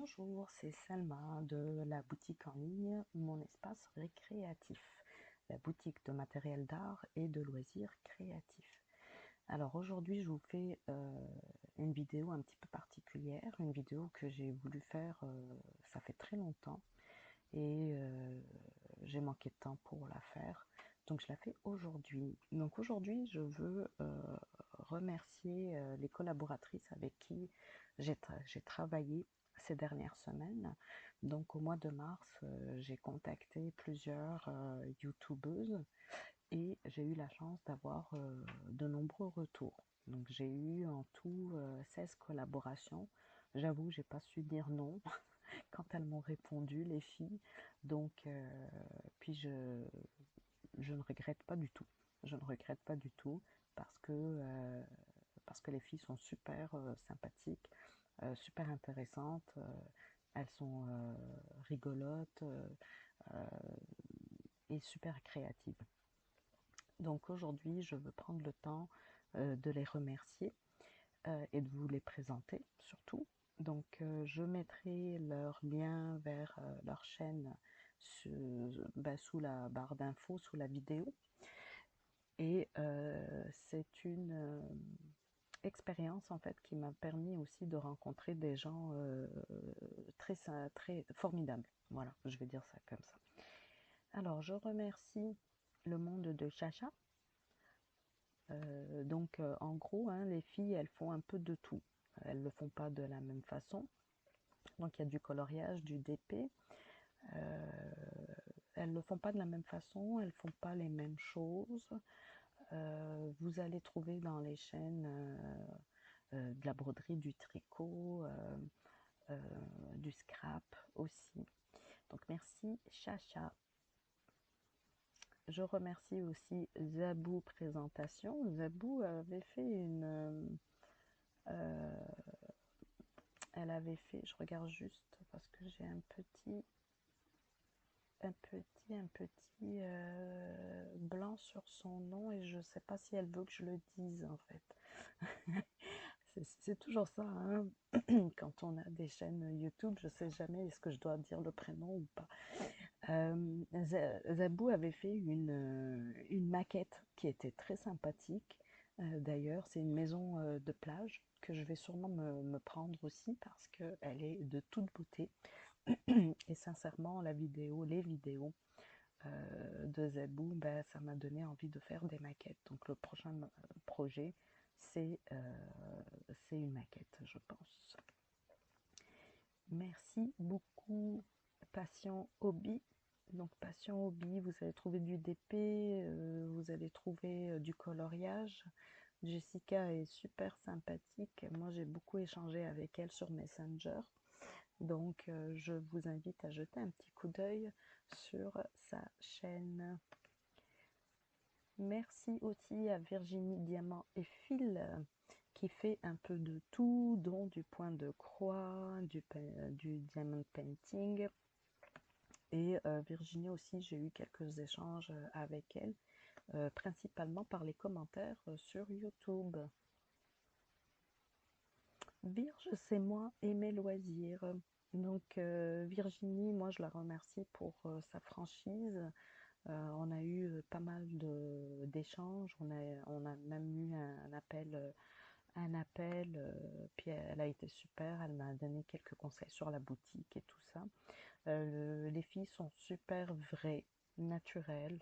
Bonjour, c'est Salma de la boutique en ligne Mon Espace Récréatif, la boutique de matériel d'art et de loisirs créatifs. Alors aujourd'hui, je vous fais une vidéo un petit peu particulière, une vidéo que j'ai voulu faire, ça fait très longtemps, et j'ai manqué de temps pour la faire. Donc je la fais aujourd'hui. Donc aujourd'hui, je veux remercier les collaboratrices avec qui j'ai travaillé ces dernières semaines. Donc au mois de mars, j'ai contacté plusieurs youtubeuses et j'ai eu la chance d'avoir de nombreux retours. Donc j'ai eu en tout 16 collaborations. J'avoue, j'ai pas su dire non quand elles m'ont répondu, les filles. Donc, puis je ne regrette pas du tout. Je ne regrette pas du tout parce que les filles sont super sympathiques, super intéressantes. Elles sont rigolotes euh, et super créatives. Donc aujourd'hui, je veux prendre le temps de les remercier et de vous les présenter surtout. Donc je mettrai leur lien vers leur chaîne sous la barre d'infos, sous la vidéo. Et c'est une expérience en fait qui m'a permis aussi de rencontrer des gens très, très formidables. Voilà, je vais dire ça comme ça. Alors je remercie le monde de Chacha. En gros, hein, les filles, elles font un peu de tout. Elles ne le font pas de la même façon. Donc il y a du coloriage, du DP. Euh, Elles ne le font pas de la même façon, elles ne font pas les mêmes choses. Vous allez trouver dans les chaînes de la broderie, du tricot, euh, du scrap aussi. Donc merci Chacha. Je remercie aussi Zabou Présentation. Zabou avait fait elle avait fait, je regarde juste parce que j'ai un petit blanc sur son nom et je sais pas si elle veut que je le dise en fait. C'est toujours ça, hein. Quand on a des chaînes YouTube, je sais jamais est-ce que je dois dire le prénom ou pas. Zabou avait fait une maquette qui était très sympathique. D'ailleurs, c'est une maison de plage que je vais sûrement me prendre aussi parce qu'elle est de toute beauté. Et sincèrement, les vidéos de Zabou, ben, ça m'a donné envie de faire des maquettes. Donc le prochain projet, c'est une maquette, je pense. Merci beaucoup, Passion Hobby. Donc Passion Hobby, vous allez trouver du DP, vous allez trouver du coloriage. Jessica est super sympathique. Moi, j'ai beaucoup échangé avec elle sur Messenger. Donc, je vous invite à jeter un petit coup d'œil sur sa chaîne. Merci aussi à Virginie Diamant et Fil qui fait un peu de tout, dont du point de croix, du diamond painting. Et Virginie aussi, j'ai eu quelques échanges avec elle, principalement par les commentaires sur YouTube. Virge, c'est moi et mes loisirs. Donc Virginie, moi je la remercie pour sa franchise. On a eu pas mal d'échanges. On a même eu puis elle a été super. Elle m'a donné quelques conseils sur la boutique et tout ça. Les filles sont super vraies, naturelles.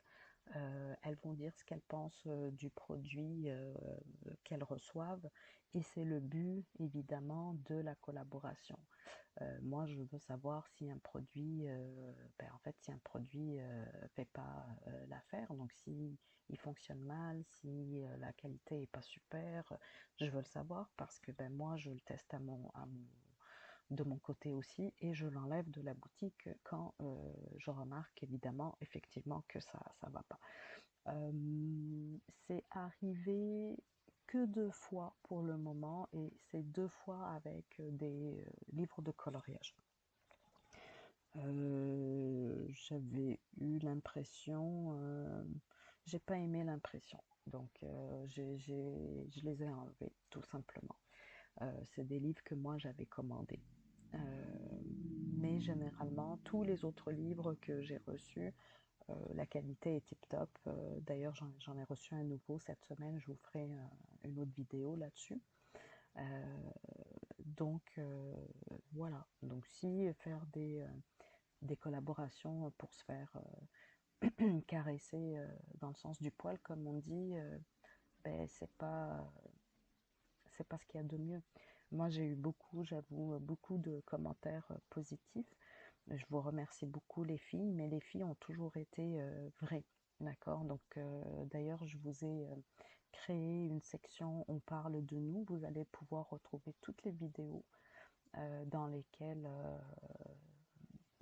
Elles vont dire ce qu'elles pensent du produit qu'elles reçoivent et c'est le but évidemment de la collaboration. Moi je veux savoir si un produit si un produit fait pas l'affaire, donc si il fonctionne mal, si la qualité est pas super, je veux le savoir parce que moi je le teste de mon côté aussi et je l'enlève de la boutique quand je remarque évidemment effectivement que ça va pas. C'est arrivé que 2 fois pour le moment et c'est 2 fois avec des livres de coloriage. J'avais eu l'impression, j'ai pas aimé l'impression, donc je les ai enlevés tout simplement. C'est des livres que moi j'avais commandés. mais généralement, tous les autres livres que j'ai reçus, la qualité est tip-top. D'ailleurs, j'en ai reçu un nouveau cette semaine. Je vous ferai une autre vidéo là-dessus. Donc, voilà. Donc, si faire des collaborations pour se faire caresser dans le sens du poil, comme on dit, ben, c'est pas ce qu'il y a de mieux. Moi, j'ai eu beaucoup, j'avoue, beaucoup de commentaires positifs. Je vous remercie beaucoup les filles, mais les filles ont toujours été vraies, d'accord? Donc, d'ailleurs, je vous ai créé une section On parle de nous. Vous allez pouvoir retrouver toutes les vidéos dans lesquelles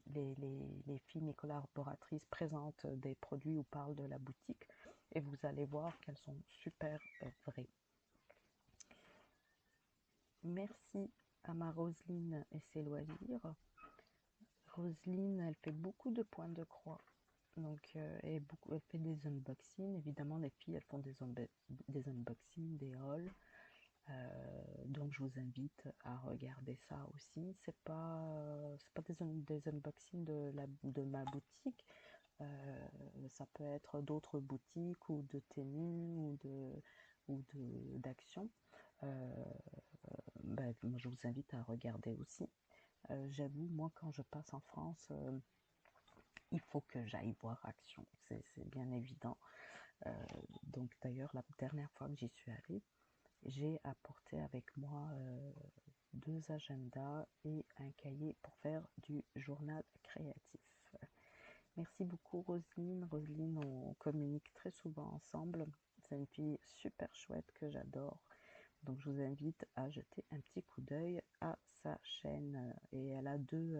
les filles, mes collaboratrices, présentent des produits ou parlent de la boutique. Et vous allez voir qu'elles sont super vraies. Merci à ma Roselyne et ses loisirs. Roselyne, elle fait beaucoup de points de croix. Donc, elle fait des unboxings. Évidemment, les filles, elles font des unboxings, des hauls. Donc, je vous invite à regarder ça aussi. C'est pas des unboxings de ma boutique. Ça peut être d'autres boutiques ou de tenues ou d'actions. Ben, je vous invite à regarder aussi. J'avoue, moi, quand je passe en France, il faut que j'aille voir Action, c'est bien évident. Donc d'ailleurs, la dernière fois que j'y suis allée, j'ai apporté avec moi 2 agendas et un cahier pour faire du journal créatif. Merci beaucoup Roselyne. Roselyne, on communique très souvent ensemble. C'est une fille super chouette que j'adore. Donc je vous invite à jeter un petit coup d'œil à sa chaîne. Et elle a deux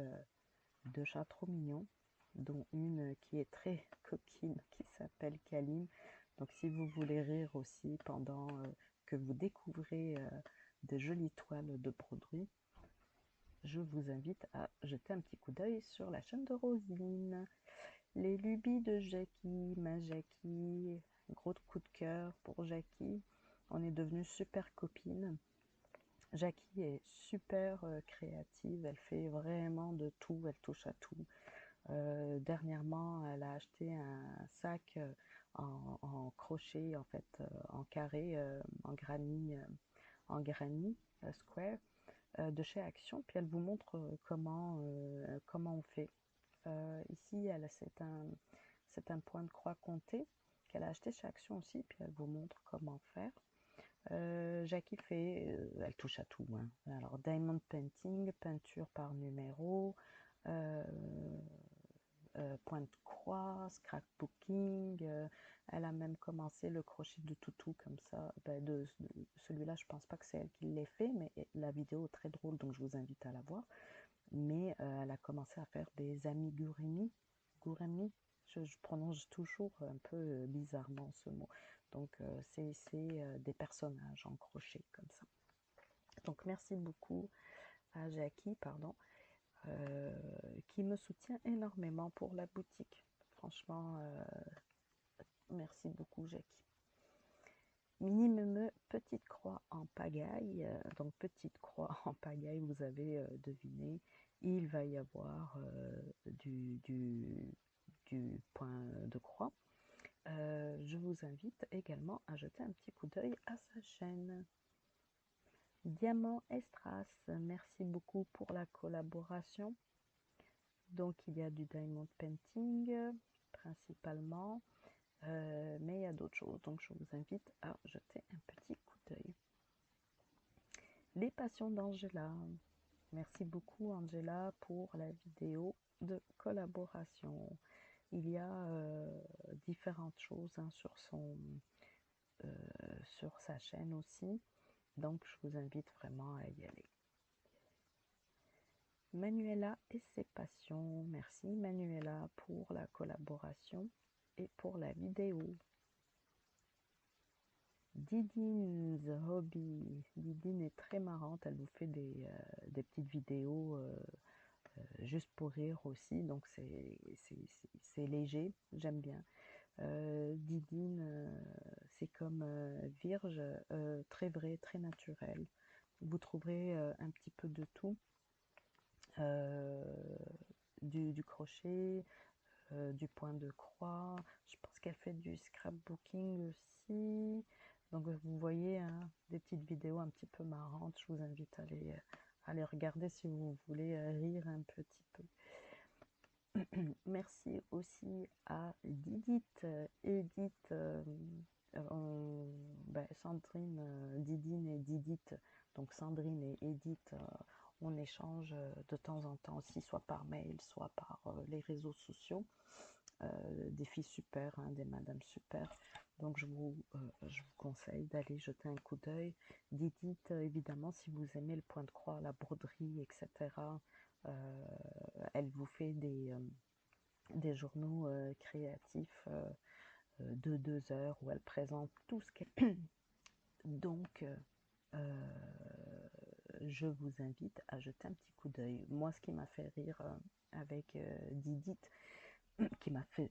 chats trop mignons, dont une qui est très coquine, qui s'appelle Kalim. Donc si vous voulez rire aussi pendant que vous découvrez de jolies toiles de broderie, je vous invite à jeter un petit coup d'œil sur la chaîne de Roselyne. Les lubies de Jackie, ma Jackie, gros coup de cœur pour Jackie. On est devenues super copines. Jackie est super créative, elle fait vraiment de tout, elle touche à tout. Dernièrement, elle a acheté un sac en crochet, en fait, en carré, en granny square, de chez Action. Puis elle vous montre comment on fait. Ici, c'est un point de croix compté qu'elle a acheté chez Action aussi. Puis elle vous montre comment faire. Jackie elle touche à tout. Hein. Alors, diamond painting, peinture par numéro, point de croix, scrapbooking. Elle a même commencé le crochet de toutou comme ça. Ben, celui-là, je pense pas que c'est elle qui l'ait fait, mais la vidéo est très drôle, donc je vous invite à la voir. Mais elle a commencé à faire des amigurumi. Gurumi, je prononce toujours un peu bizarrement ce mot. Donc, c'est des personnages en crochet comme ça. Donc, merci beaucoup à Jackie, qui me soutient énormément pour la boutique. Franchement, merci beaucoup, Jackie. Mini petite croix en pagaille. Donc, petite croix en pagaille, vous avez deviné, il va y avoir du point de croix. Je vous invite également à jeter un petit coup d'œil à sa chaîne. Diamant Estras, merci beaucoup pour la collaboration. Donc il y a du diamond painting principalement, mais il y a d'autres choses. Donc je vous invite à jeter un petit coup d'œil. Les passions d'Angela. Merci beaucoup Angela pour la vidéo de collaboration. Il y a différentes choses hein, sur sa chaîne aussi. Donc, je vous invite vraiment à y aller. Manuela et ses passions. Merci Manuela pour la collaboration et pour la vidéo. Didine's Hobby. Didine est très marrante. Elle vous fait des petites vidéos juste pour rire aussi. Donc, c'est léger. J'aime bien. Didine, c'est comme Virge, très vrai, très naturel. Vous trouverez un petit peu de tout. du crochet, du point de croix. Je pense qu'elle fait du scrapbooking aussi. Donc vous voyez hein, des petites vidéos un petit peu marrantes. Je vous invite à les regarder si vous voulez rire un petit peu. Merci aussi à Didit, Edith, Sandrine, Didine et Didit. Donc Sandrine et Edith, on échange de temps en temps aussi, soit par mail, soit par les réseaux sociaux. Des filles super, hein, des madames super. Donc je vous conseille d'aller jeter un coup d'œil. Didit, évidemment, si vous aimez le point de croix, la broderie, etc., elle vous fait des journaux créatifs de 2 heures où elle présente tout ce qu'elle... Donc, je vous invite à jeter un petit coup d'œil. Moi, ce qui m'a fait rire avec Didit, qui m'a fait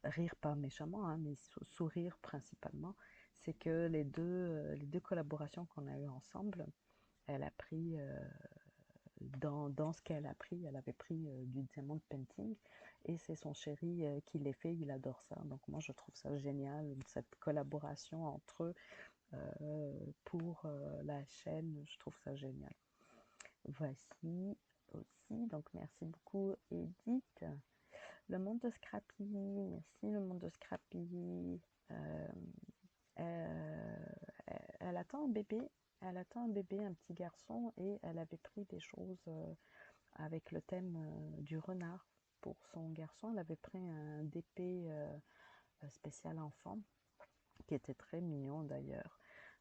rire pas méchamment, hein, mais sourire principalement, c'est que les deux collaborations qu'on a eues ensemble, elle a pris, dans ce qu'elle a pris, elle avait pris du diamond painting, et c'est son chéri qui l'a fait, il adore ça. Donc moi, je trouve ça génial, cette collaboration entre eux pour la chaîne, je trouve ça génial. Voici aussi, donc merci beaucoup Edith. Le monde de Scrappy, merci le monde de Scrappy. Elle attend un bébé, un petit garçon, et elle avait pris des choses avec le thème du renard. Pour son garçon, elle avait pris un DP spécial enfant, qui était très mignon d'ailleurs.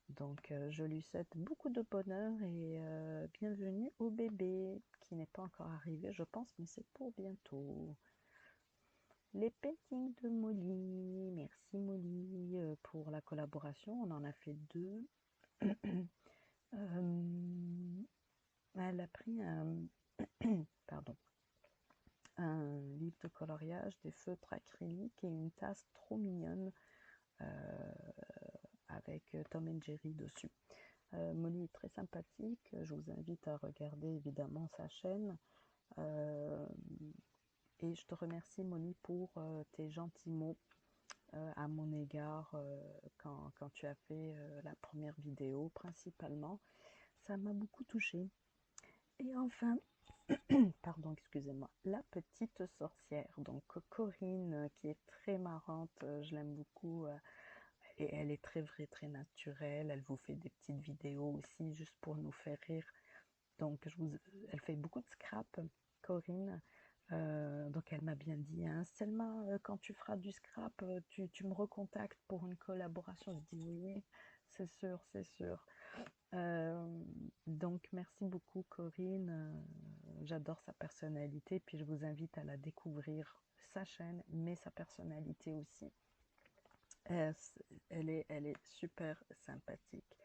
Donc je lui souhaite beaucoup de bonheur et bienvenue au bébé, qui n'est pas encore arrivé je pense, mais c'est pour bientôt. Les paintings de Molly, merci Molly pour la collaboration, on en a fait 2. Elle a pris pardon, un livre de coloriage, des feutres acryliques et une tasse trop mignonne avec Tom et Jerry dessus. Molly est très sympathique, je vous invite à regarder évidemment sa chaîne. Et je te remercie Molly pour tes gentils mots à mon égard quand tu as fait la première vidéo principalement. Ça m'a beaucoup touchée. Et enfin, pardon, excusez-moi, la petite sorcière, donc Corinne, qui est très marrante, je l'aime beaucoup, et elle est très vraie, très naturelle, elle vous fait des petites vidéos aussi, juste pour nous faire rire, donc elle fait beaucoup de scrap, Corinne, donc elle m'a bien dit, hein, Selma, quand tu feras du scrap, tu me recontactes pour une collaboration. Je dis oui, c'est sûr, c'est sûr. Donc merci beaucoup Corinne, j'adore sa personnalité, puis je vous invite à la découvrir, sa chaîne, mais sa personnalité aussi. Elle est super sympathique.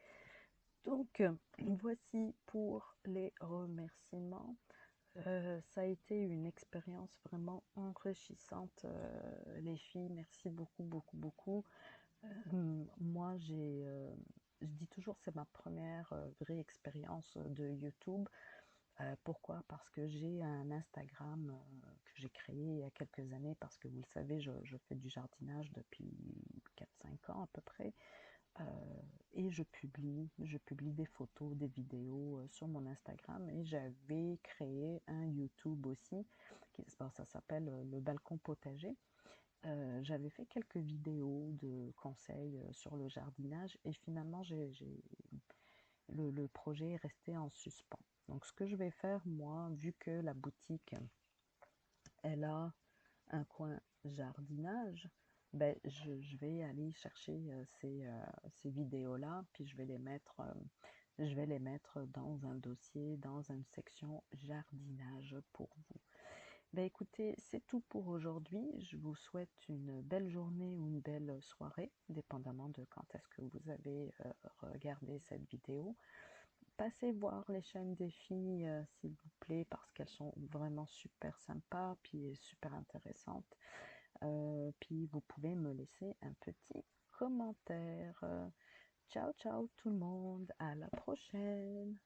Donc voici pour les remerciements. Ça a été une expérience vraiment enrichissante, les filles, merci beaucoup, beaucoup, beaucoup. Moi, je dis toujours, c'est ma première vraie expérience de YouTube. Pourquoi? Parce que j'ai un Instagram que j'ai créé il y a quelques années, parce que vous le savez, je fais du jardinage depuis 4-5 ans à peu près. Et je publie des photos, des vidéos sur mon Instagram, et j'avais créé un YouTube aussi, ça s'appelle le balcon potager. J'avais fait quelques vidéos de conseils sur le jardinage, et finalement le projet est resté en suspens. Donc ce que je vais faire moi, vu que la boutique elle a un coin jardinage, ben, je vais aller chercher ces vidéos-là, puis je vais les mettre dans un dossier, dans une section jardinage pour vous. Ben, écoutez, c'est tout pour aujourd'hui. Je vous souhaite une belle journée ou une belle soirée, dépendamment de quand est-ce que vous avez regardé cette vidéo. Passez voir les chaînes des filles, s'il vous plaît, parce qu'elles sont vraiment super sympas, puis super intéressantes. Puis vous pouvez me laisser un petit commentaire. Ciao, ciao tout le monde, à la prochaine!